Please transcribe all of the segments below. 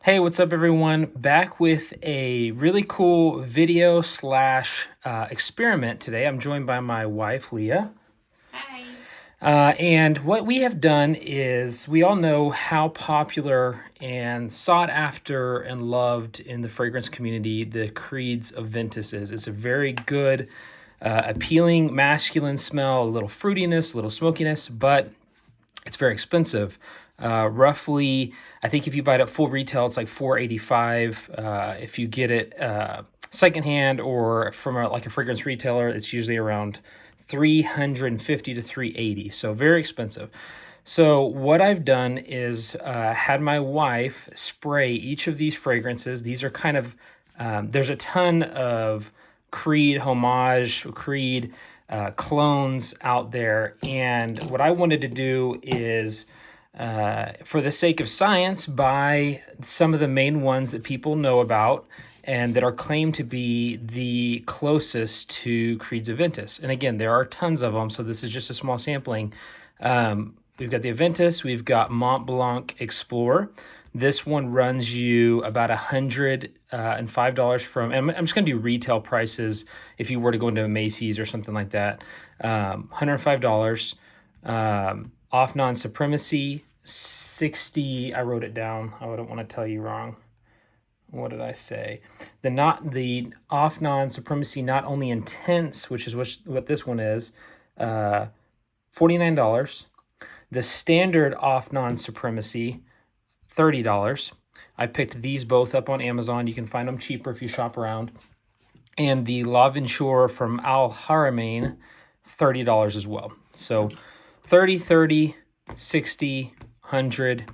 Hey, what's up, everyone? Back with a really cool video slash experiment today. I'm joined by my wife, Leah. Hi. And what we have done is we all know how popular and sought after and loved in the fragrance community the Creed's Aventus is. It's a very good, appealing masculine smell, a little fruitiness, a little smokiness, but it's very expensive. Roughly, I think if you buy it at full retail, it's like $4.85. If you get it secondhand or from like a fragrance retailer, it's usually around $350 to $380. So very expensive. So what I've done is had my wife spray each of these fragrances. These are kind of there's a ton of Creed homage, Creed clones out there. And what I wanted to do is, for the sake of science, buy some of the main ones that people know about and that are claimed to be the closest to Creed's Aventus. And again, there are tons of them, so this is just a small sampling. We've got the Aventus, we've got Mont Blanc Explorer. This one runs you about $105 from, and I'm just going to do retail prices if you were to go into a Macy's or something like that. $105. Off non-supremacy, 60. I wrote it down. I don't want to tell you wrong. What did I say? The off non-supremacy not only intense, which is what this one is, $49. The standard off non-supremacy, $30. I picked these both up on Amazon. You can find them cheaper if you shop around. And the L'Aventure from Al Haramain, $30 as well. So 30, 30, 60, 100,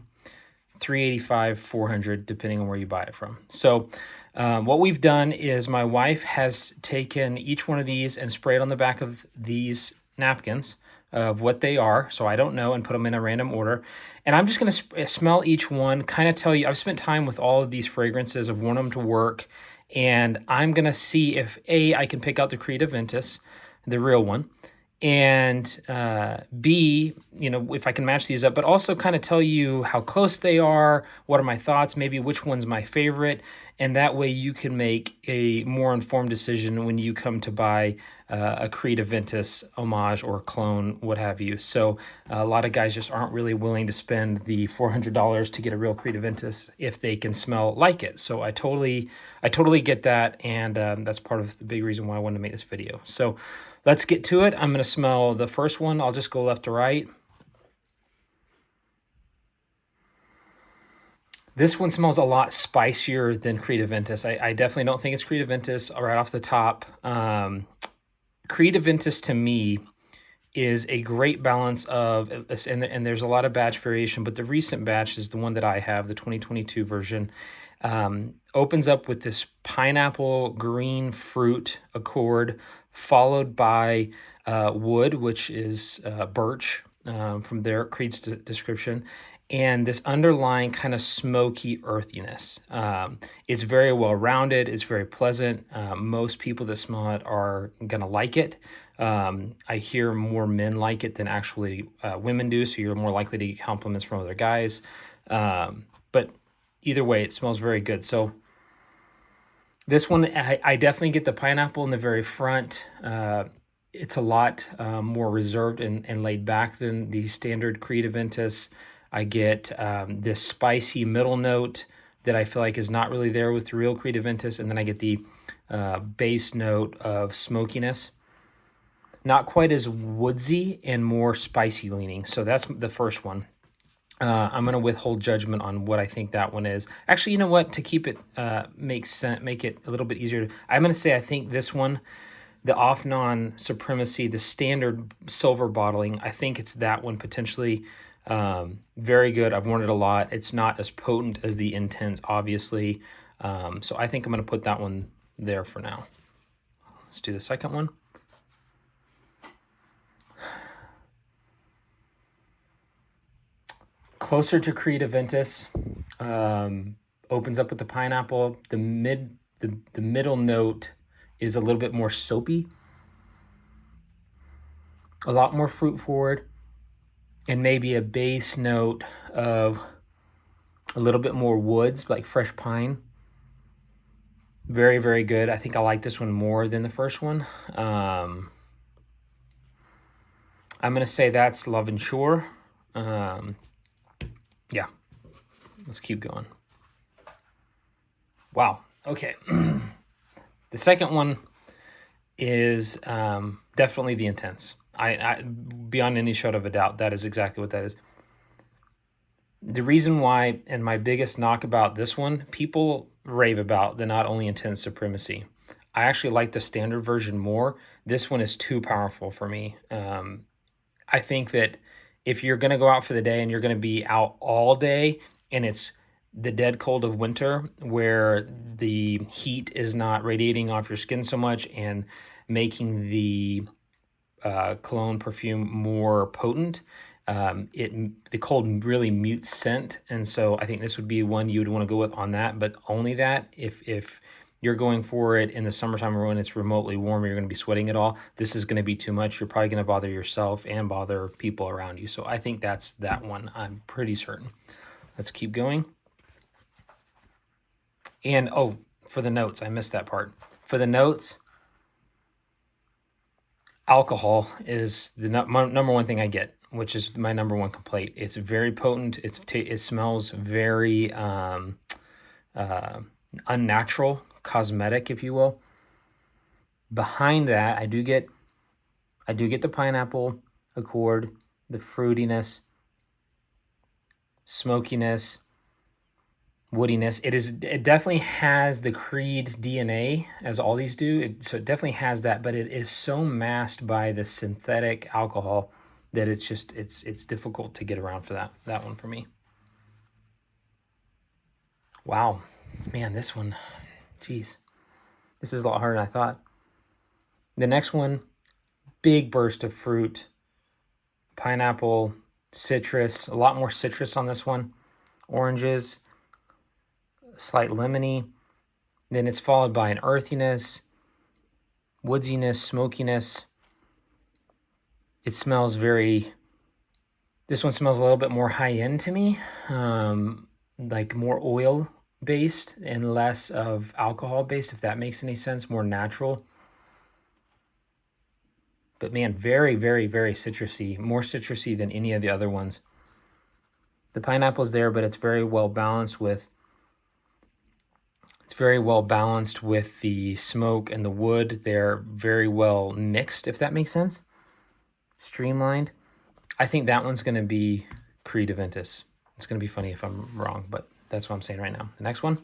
385, 400, depending on where you buy it from. So what we've done is my wife has taken each one of these and sprayed on the back of these napkins of what they are, so I don't know, and put them in a random order. And I'm just going to smell each one, kind of tell you, I've spent time with all of these fragrances, I've worn them to work, and I'm going to see if I can pick out the Creed Aventus, the real one, and B, if I can match these up, but also kind of tell you how close they are, what are my thoughts, maybe which one's my favorite, and that way you can make a more informed decision when you come to buy a Creed Aventus homage or clone, what have you. So a lot of guys just aren't really willing to spend the $400 to get a real Creed Aventus if they can smell like it. So I totally get that, and that's part of the big reason why I wanted to make this video. So let's get to it. I'm going to smell the first one. I'll just go left to right. This one smells a lot spicier than Creed Aventus. I definitely don't think it's Creed Aventus right off the top. Creed Aventus to me is a great balance of, and there's a lot of batch variation, but the recent batch is the one that I have, the 2022 version. Opens up with this pineapple green fruit accord, followed by wood, which is birch from their Creed's description, and this underlying kind of smoky earthiness. It's very well rounded. It's very pleasant. Most people that smell it are gonna like it. I hear more men like it than actually women do, so you're more likely to get compliments from other guys. But either way, it smells very good. So this one, I definitely get the pineapple in the very front. It's a lot more reserved and laid back than the standard Creed Aventus. I get this spicy middle note that I feel like is not really there with the real Creed Aventus. And then I get the base note of smokiness. Not quite as woodsy and more spicy leaning. So that's the first one. I'm going to withhold judgment on what I think that one is. Actually, you know what? To keep it make it a little bit easier, I'm going to say I think this one, the off non-supremacy, the standard silver bottling, I think it's that one potentially. Very good. I've worn it a lot. It's not as potent as the Intense, obviously. So I think I'm going to put that one there for now. Let's do the second one. Closer to Creed Aventus. Opens up with the pineapple. The middle note is a little bit more soapy, a lot more fruit forward, and maybe a base note of A little bit more woods, like fresh pine. Very, very good. I think I like this one more than the first one. I'm going to say that's Love and Shore. Yeah, let's keep going. Wow. Okay. The second one is definitely the Intense. I beyond any shadow of a doubt, that is exactly what that is. The reason why, and my biggest knock about this one, people rave about the Not Only Intense Supremacy. I actually like the standard version more. This one is too powerful for me. I think that if you're going to go out for the day and you're going to be out all day and it's the dead cold of winter where the heat is not radiating off your skin so much and making the cologne perfume more potent, the cold really mutes scent, and so I think this would be one you would want to go with on that, but only that. If you're going for it in the summertime or when it's remotely warm, you're going to be sweating it all, this is going to be too much. You're probably going to bother yourself and bother people around you. So I think that's that one. I'm pretty certain. Let's keep going. And oh, for the notes, I missed that part. For the notes, alcohol is the number one thing I get, which is my number one complaint. It's very potent. It smells very unnatural, cosmetic, if you will. Behind that, I do get the pineapple accord, the fruitiness, smokiness, woodiness. It definitely has the Creed DNA, as all these do. So it definitely has that, but it is so masked by the synthetic alcohol that it's difficult to get around for that one for me. Wow, man, this one, geez, this is a lot harder than I thought. The next one, big burst of fruit, pineapple, citrus, a lot more citrus on this one, oranges, slight lemony. Then it's followed by an earthiness, woodsiness, smokiness. It smells this one smells a little bit more high end to me, like more oil based and less of alcohol based, if that makes any sense, more natural. But man, very, very, very citrusy, more citrusy than any of the other ones. The pineapple's there, but it's very well balanced with the smoke and the wood. They're very well mixed, if that makes sense. Streamlined. I think that one's going to be Creed Aventus. It's going to be funny if I'm wrong, but that's what I'm saying right now. The next one.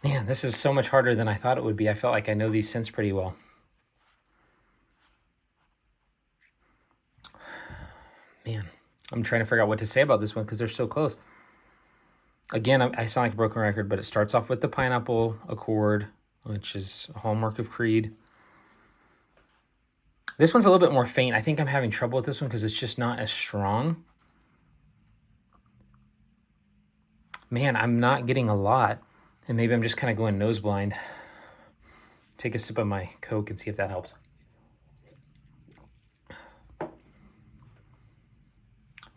Man, this is so much harder than I thought it would be. I felt like I know these scents pretty well. Man, I'm trying to figure out what to say about this one because they're so close. Again, I sound like a broken record, but it starts off with the pineapple accord, which is a hallmark of Creed. This one's a little bit more faint. I think I'm having trouble with this one because it's just not as strong. Man, I'm not getting a lot. And maybe I'm just kind of going nose blind. Take a sip of my Coke and see if that helps.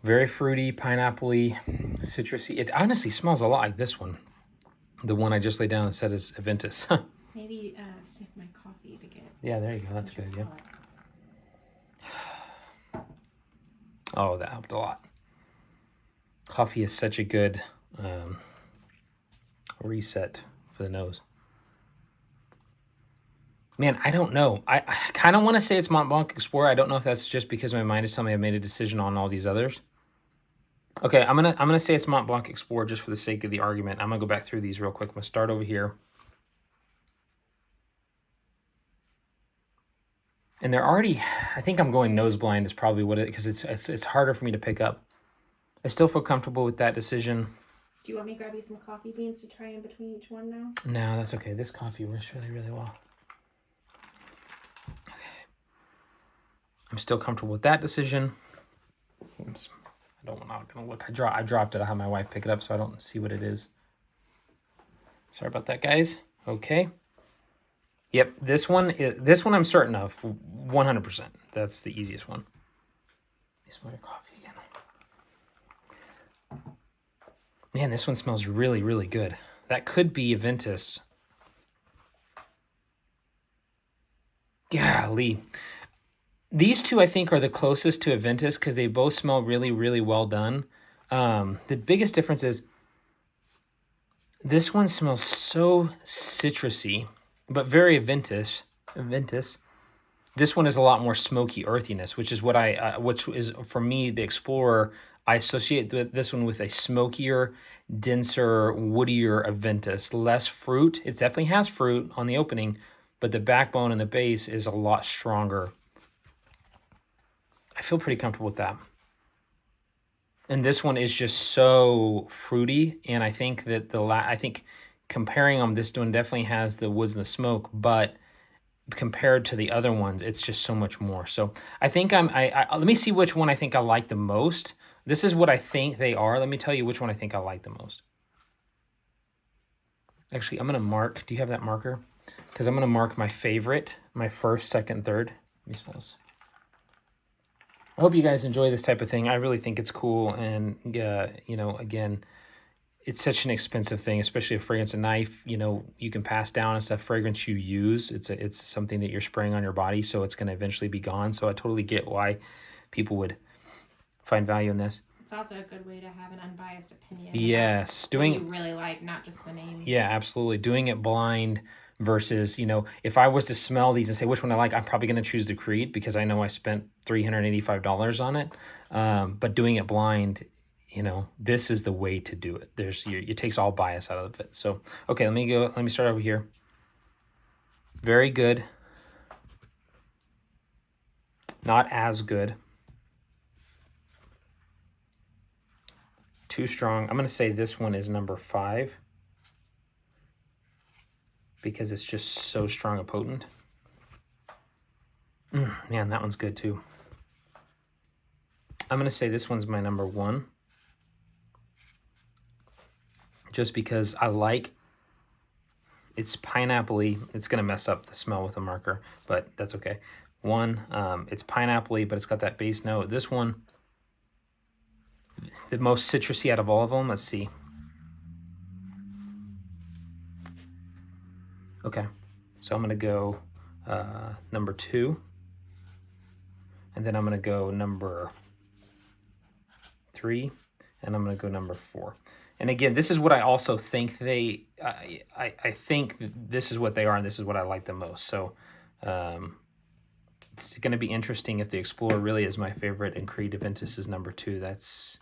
Very fruity, pineapple-y, citrusy. It honestly smells a lot like this one. The one I just laid down and said is Aventus. Maybe sniff my coffee to get... Yeah, there you go. That's a good idea. Oh, that helped a lot. Coffee is such a good reset for the nose. Man, I don't know. I kind of want to say it's Mont Blanc Explorer. I don't know if that's just because my mind is telling me I've made a decision on all these others. Okay, I'm gonna say it's Mont Blanc Explorer just for the sake of the argument. I'm gonna go back through these real quick. I'm gonna start over here. And they're already, I think I'm going nose blind is probably what it, because it's harder for me to pick up. I still feel comfortable with that decision. Do you want me to grab you some coffee beans to try in between each one now? No, that's okay. This coffee works really, really well. Okay. I'm still comfortable with that decision. Oops. I'm not gonna look. I dropped it. I had my wife pick it up so I don't see what it is. Sorry about that, guys. Okay. Yep, this one I'm certain of 100%. That's the easiest one. Let me smell your coffee again. Man, this one smells really, really good. That could be Aventus. Golly. These two, I think, are the closest to Aventus because they both smell really, really well done. The biggest difference is this one smells so citrusy, but very Aventus. This one is a lot more smoky earthiness, which is what which is for me, the Explorer. I associate this one with a smokier, denser, woodier Aventus. Less fruit. It definitely has fruit on the opening, but the backbone and the base is a lot stronger. I feel pretty comfortable with that. And this one is just so fruity, and I think that I think comparing them, this one definitely has the woods and the smoke, but compared to the other ones, it's just so much more. So I think let me see which one I think I like the most. This is what I think they are. Let me tell you which one I think I like the most. Actually, I'm gonna mark. Do you have that marker? Because I'm gonna mark my favorite, my first, second, third. Let me smell this. I hope you guys enjoy this type of thing. I really think it's cool, and you know, again, it's such an expensive thing, especially a fragrance, a knife. You know, you can pass down and stuff. Fragrance you use, it's something that you're spraying on your body, so it's going to eventually be gone. So I totally get why people would find value in this. It's also a good way to have an unbiased opinion. Yes, doing what you really like, not just the name. Yeah, absolutely. Doing it blind versus, you know, if I was to smell these and say which one I like, I'm probably going to choose the Creed because I know I spent $385 on it. But doing it blind, you know, this is the way to do it. It takes all bias out of it. So, okay, let me start over here. Very good. Not as good. Too strong. I'm going to say this one is number 5 because it's just so strong and potent. Man, that one's good too. I'm going to say this one's my number 1 just because I like it's pineapple-y. It's going to mess up the smell with a marker, but that's okay. It's pineapple-y, but it's got that base note. This one, the most citrusy out of all of them. Let's see. Okay, so I'm going to go number 2, and then I'm going to go number 3, and I'm going to go number 4. And again, this is what I also think I think this is what they are, and this is what I like the most. So it's going to be interesting if the Explorer really is my favorite and Creed Aventus is number 2. That's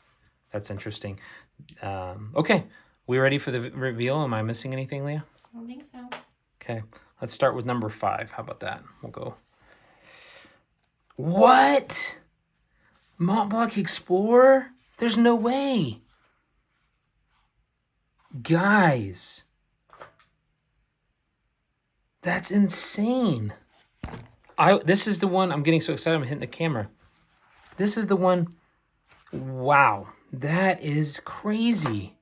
interesting. Okay, we ready for the reveal? Am I missing anything, Leah? I don't think so. Okay, let's start with number 5. How about that? We'll go. What? Mont Blanc Explorer? There's no way. Guys, that's insane. This is the one, I'm getting so excited I'm hitting the camera. This is the one. Wow, that is crazy.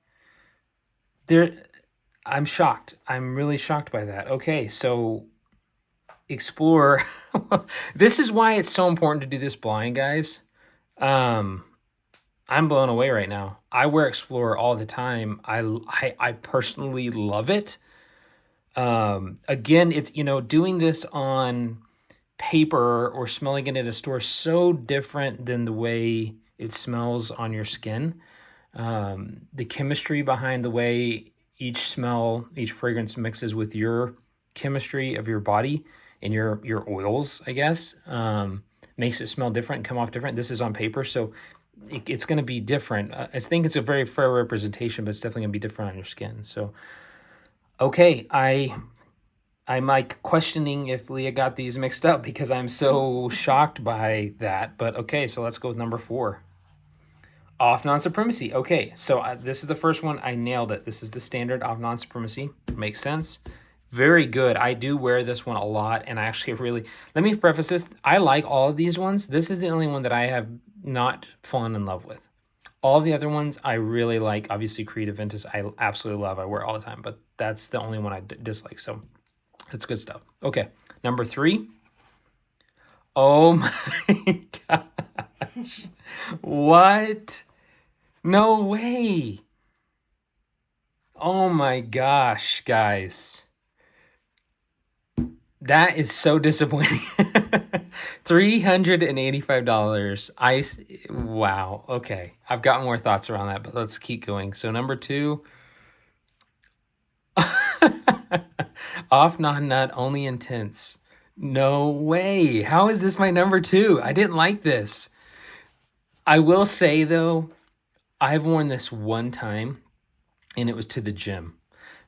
I'm shocked. I'm really shocked by that. Okay, so Explorer. This is why it's so important to do this blind, guys. I'm blown away right now. I wear Explorer all the time. I personally love it. Again, it's, you know, doing this on paper or smelling it at a store is so different than the way it smells on your skin. The chemistry behind the way each fragrance mixes with your chemistry of your body and your oils, I guess, makes it smell different and come off different. This is on paper, so it's going to be different. I think it's a very fair representation, but it's definitely going to be different on your skin. So, okay, I'm like questioning if Leah got these mixed up because I'm so shocked by that. But okay, so let's go with number 4. Off Non-Supremacy. Okay, so this is the first one. I nailed it. This is the standard Off Non-Supremacy. Makes sense. Very good. I do wear this one a lot, and I actually really... Let me preface this. I like all of these ones. This is the only one that I have not fallen in love with. All the other ones I really like. Obviously, Creed Aventus I absolutely love. I wear all the time, but that's the only one I dislike. So that's good stuff. Okay, number 3. Oh my gosh. What? No way. Oh my gosh, guys. That is so disappointing. $385. Wow. Okay. I've got more thoughts around that, but let's keep going. So number 2, off not nut, only intense. No way. How is this my number 2? I didn't like this. I will say though, I've worn this one time and it was to the gym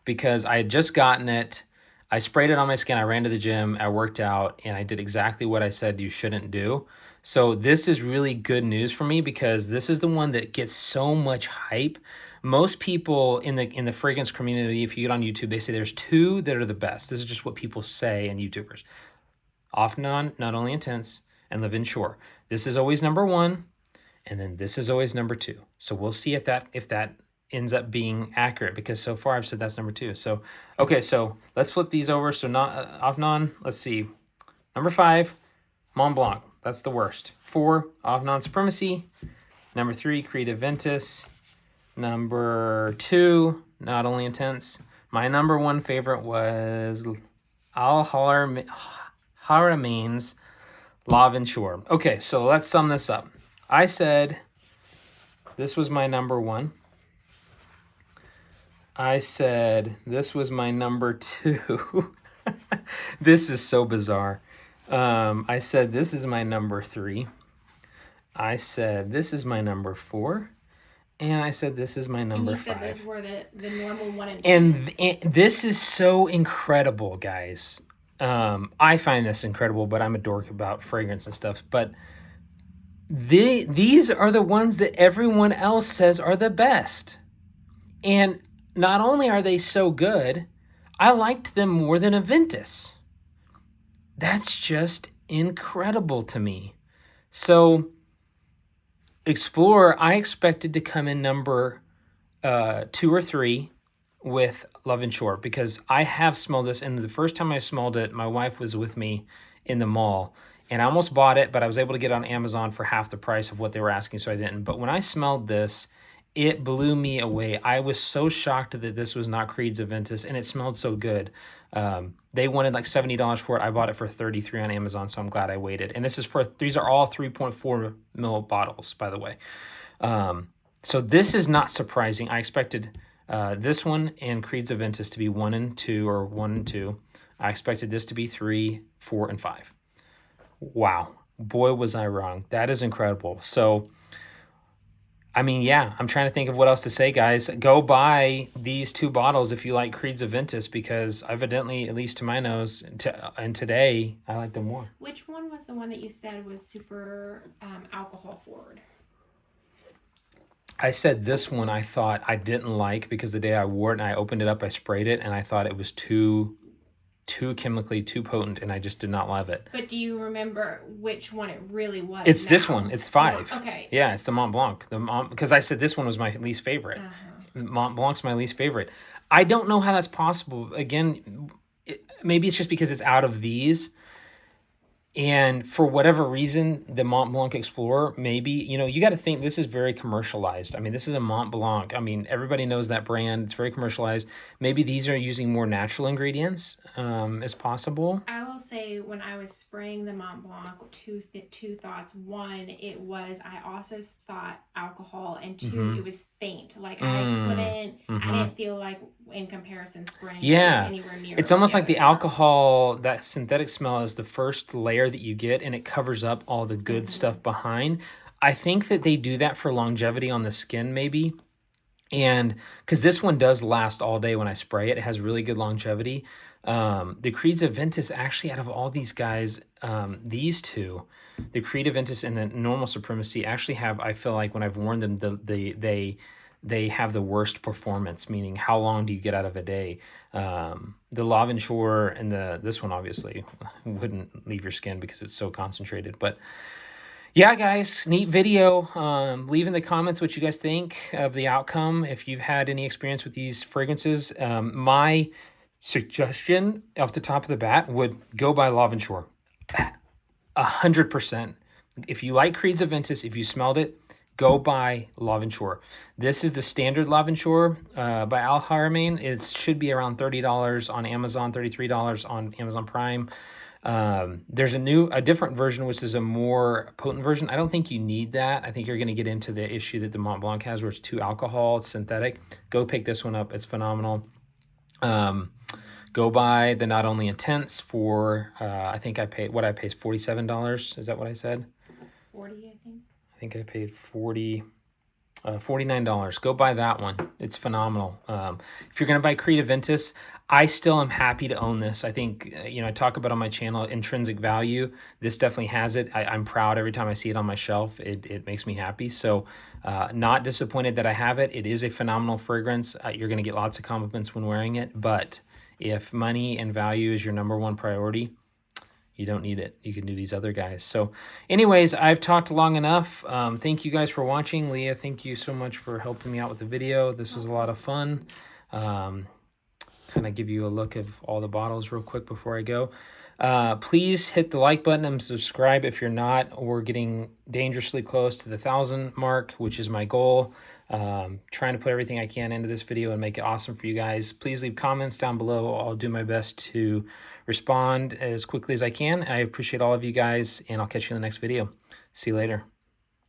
because I had just gotten it. I sprayed it on my skin. I ran to the gym. I worked out and I did exactly what I said you shouldn't do. So this is really good news for me because this is the one that gets so much hype. Most people in the fragrance community, if you get on YouTube, they say there's 2 that are the best. This is just what people say and YouTubers. Off non, not only intense, and live in shore. This is always number 1, and then this is always number 2. So we'll see if that ends up being accurate because so far I've said that's number 2. So okay, so let's flip these over. So not off non. Let's see. Number 5, Mont Blanc. That's the worst. 4, off non supremacy. Number 3, Creed Aventus. Number 2, not only intense. My number 1 favorite was Al Haramain's L'Aventure. Okay, so let's sum this up. I said this was my number 1. I said this was my number 2. This is so bizarre. I said this is my number 3. I said this is my number 4. And I said this is my number 5. And you said those were the normal 1 and 2. And this is so incredible, guys. I find this incredible, but I'm a dork about fragrance and stuff. But these are the ones that everyone else says are the best. And not only are they so good, I liked them more than Aventus. That's just incredible to me. So Explorer, I expected to come in number 2 or 3 with Love and Shore because I have smelled this, and the first time I smelled it, my wife was with me in the mall, and I almost bought it, but I was able to get it on Amazon for half the price of what they were asking, so I didn't. But when I smelled this, it blew me away. I was so shocked that this was not Creed's Aventus, and it smelled so good. They wanted like $70 for it. I bought it for $33 on Amazon, so I'm glad I waited. And these are all 3.4 ml bottles, by the way. So this is not surprising. I expected this one and Creed's Aventus to be 1 and 2 or 1 and 2. I expected this to be 3, 4, and 5. Wow. Boy, was I wrong. That is incredible. So I mean, yeah, I'm trying to think of what else to say, guys. Go buy these 2 bottles if you like Creed's Aventus because evidently, at least to my nose, and today, I like them more. Which one was the one that you said was super alcohol forward? I said this one I thought I didn't like because the day I wore it and I opened it up, I sprayed it, and I thought it was too chemically, too potent, and I just did not love it. But do you remember which one it really was? It's now? This one. It's 5. Okay. Yeah, it's the Mont Blanc. Because I said this one was my least favorite. Mont Blanc's my least favorite. I don't know how that's possible. Again, maybe it's just because it's out of these. And for whatever reason, the Mont Blanc Explorer, maybe, you got to think this is very commercialized. I mean, this is a Mont Blanc. I mean, everybody knows that brand. It's very commercialized. Maybe these are using more natural ingredients as possible. I will say when I was spraying the Mont Blanc, two thoughts. One, I also thought alcohol, and 2, it was faint. Like I didn't feel like in comparison spraying it was anywhere near. It's almost like the alcohol, that synthetic smell is the first layer that you get, and it covers up all the good stuff behind. I think that they do that for longevity on the skin, maybe. And because this one does last all day when I spray it, it has really good longevity. The Creed's Aventus, actually, out of all these guys, these 2, the Creed Aventus and the normal Supremacy, actually have, I feel like when I've worn them, they have the worst performance, meaning how long do you get out of a day? The L'Aventure and this one obviously wouldn't leave your skin because it's so concentrated. But yeah, guys, neat video. Leave in the comments what you guys think of the outcome. If you've had any experience with these fragrances, my suggestion off the top of the bat would go buy L'Aventure. 100%. If you like Creed's Aventus, if you smelled it, go buy L'Aventure. This is the standard L'Aventure by Al Haramain. It should be around $30 on Amazon, $33 on Amazon Prime. There's a different version, which is a more potent version. I don't think you need that. I think you're going to get into the issue that the Mont Blanc has, where it's too alcohol, it's synthetic. Go pick this one up. It's phenomenal. Go buy the Not Only Intense for, I think I paid $47. Is that what I said? 40, I think. I think I paid $49. Go buy that one. It's phenomenal. If you're going to buy Creed Aventus, I still am happy to own this. I think, I talk about on my channel, intrinsic value. This definitely has it. I'm proud every time I see it on my shelf. It makes me happy. So not disappointed that I have it. It is a phenomenal fragrance. You're going to get lots of compliments when wearing it. But if money and value is your number one priority, you don't need it. You can do these other guys. So anyways, I've talked long enough. Thank you guys for watching. Leah, thank you so much for helping me out with the video. This was a lot of fun. Kind of give you a look of all the bottles real quick before I go. Please hit the like button and subscribe if you're not. We're getting dangerously close to the 1,000 mark, which is my goal. Trying to put everything I can into this video and make it awesome for you guys. Please leave comments down below. I'll do my best to respond as quickly as I can. I appreciate all of you guys, and I'll catch you in the next video. See you later.